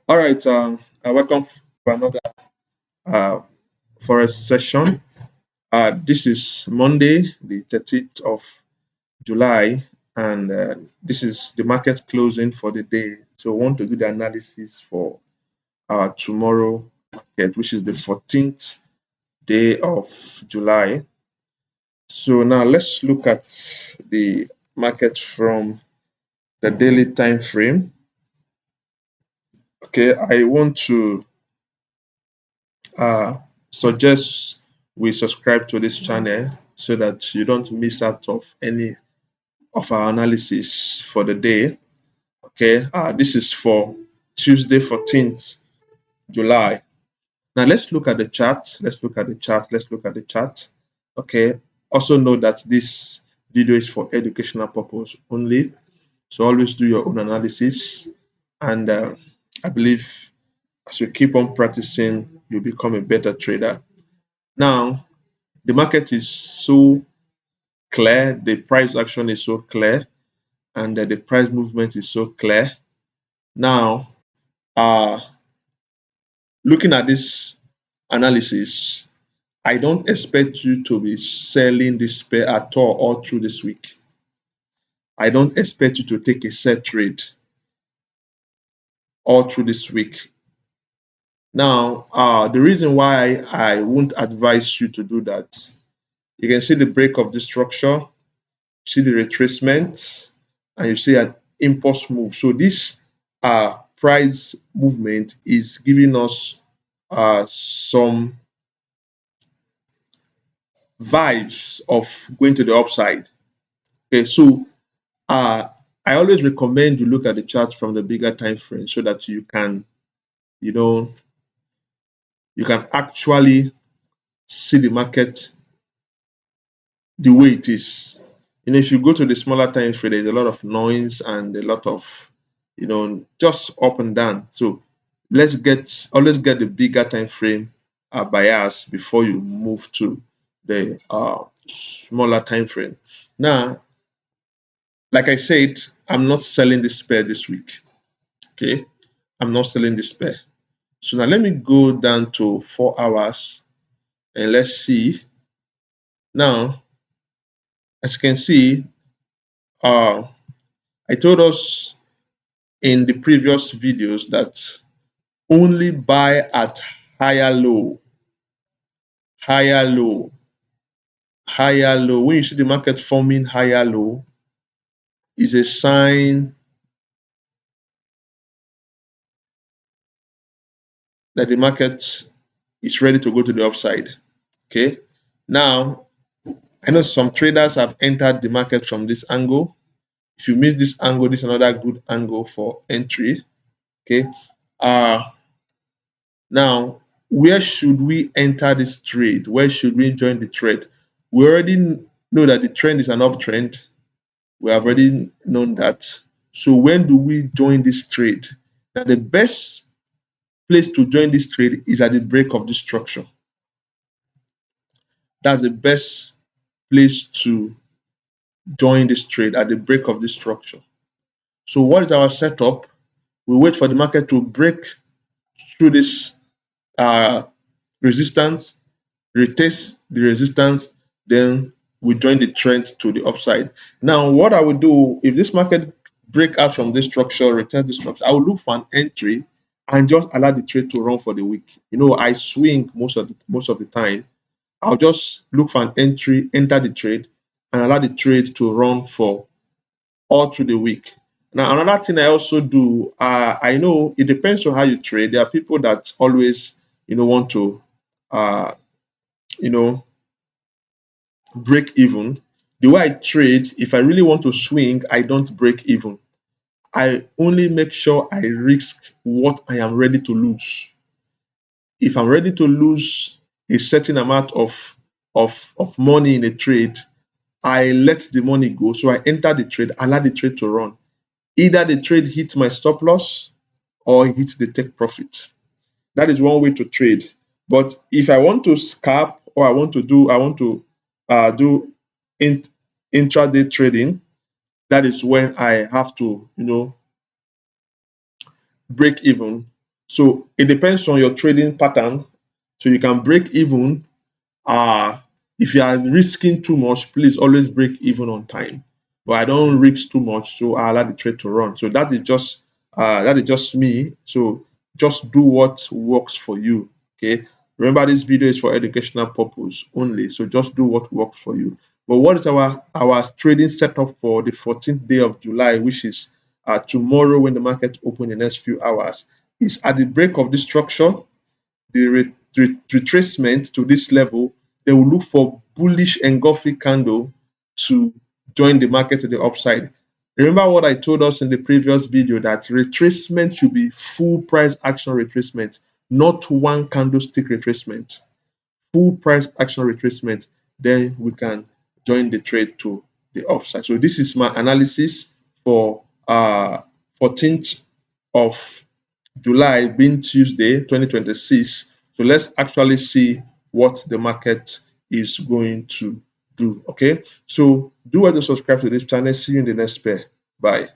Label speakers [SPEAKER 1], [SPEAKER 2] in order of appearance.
[SPEAKER 1] All right, welcome for another uh, Forex session. This is Monday, the 30th of July, and this is the market closing for the day. So, I want to do the analysis for our tomorrow market, which is the 14th day of July. So, now let's look at the market from the daily time frame. Okay, I want to uh, suggest we subscribe to this channel so that you don't miss out of any of our analysis for the day. Okay, this is for Tuesday, 14th July. Now let's look at the chart. Let's look at the chart. Let's look at the chart. Okay. Also note that this video is for educational purpose only. So always do your own analysis. And I believe as you keep on practicing, you become a better trader. Now, the market is so clear, the price action is so clear, and the price movement is so clear. Now, uh, looking at this analysis, I don't expect you to be selling this pair at all through this week. I don't expect you to take a set trade all through this week. Now, the reason why I won't advise you to do that, you can see the break of the structure, see the retracement, and you see an impulse move. So this price movement is giving us some vibes of going to the upside. Okay, so uh, I always recommend you look at the charts from the bigger time frame so that you know, you can actually see the market the way it is. If you go to the smaller time frame, there's a lot of noise and a lot of, just up and down. So always get the bigger time frame bias before you move to the smaller time frame. Now, like I said, I'm not selling this pair this week. Okay, I'm not selling this pair. So now let me go down to 4 hours and let's see. Now, as you can see, uh, I told us in the previous videos that only buy at higher low, higher low, higher low. When you see the market forming higher low, is a sign that the market is ready to go to the upside. Okay. Now, I know some traders have entered the market from this angle. If you miss this angle, this is another good angle for entry. Okay. Uh, Now, where should we enter this trade? Where should we join the trade? We already know that the trend is an uptrend. We have already known that. So when do we join this trade? Now, the best place to join this trade is at the break of this structure. That's the best place to join this trade at the break of this structure. So what is our setup? We wait for the market to break through this uh, resistance, retest the resistance, then we join the trend to the upside. Now, what I will do if this market break out from this structure, retest the structure, I will look for an entry and just allow the trade to run for the week. I swing most of the time. I'll just look for an entry, enter the trade, and allow the trade to run for all through the week. Now, another thing I also do, I know it depends on how you trade. There are people that always, want to, uh, you know, break even. The way I trade, if I really want to swing, I don't break even. I only make sure I risk what I am ready to lose. If I'm ready to lose a certain amount of money in a trade, I let the money go. So I enter the trade, allow the trade to run. Either the trade hits my stop loss or it hits the take profit. That is one way to trade. But if I want to scalp or I want to do in, intraday trading, that is when I have to, break even So it depends on your trading pattern. So you can break even. If you are risking too much, please always break even on time. But I don't risk too much, so I allow the trade to run. So that is just me. So just do what works for you. Okay. Remember, this video is for educational purpose only. So just do what works for you. But what is our trading setup for the 14th day of July, which is tomorrow when the market open in the next few hours? Is at the break of this structure, the retracement to this level, they will look for bullish engulfing candle to join the market to the upside. Remember what I told us in the previous video, that retracement should be full price action retracement, not one candlestick retracement. Full price action retracement, then we can join the trade to the upside. So this is my analysis for 14th of July, being Tuesday 2026. So let's actually see what the market is going to do. Okay, so do well to subscribe to this channel. See you in the next pair. Bye.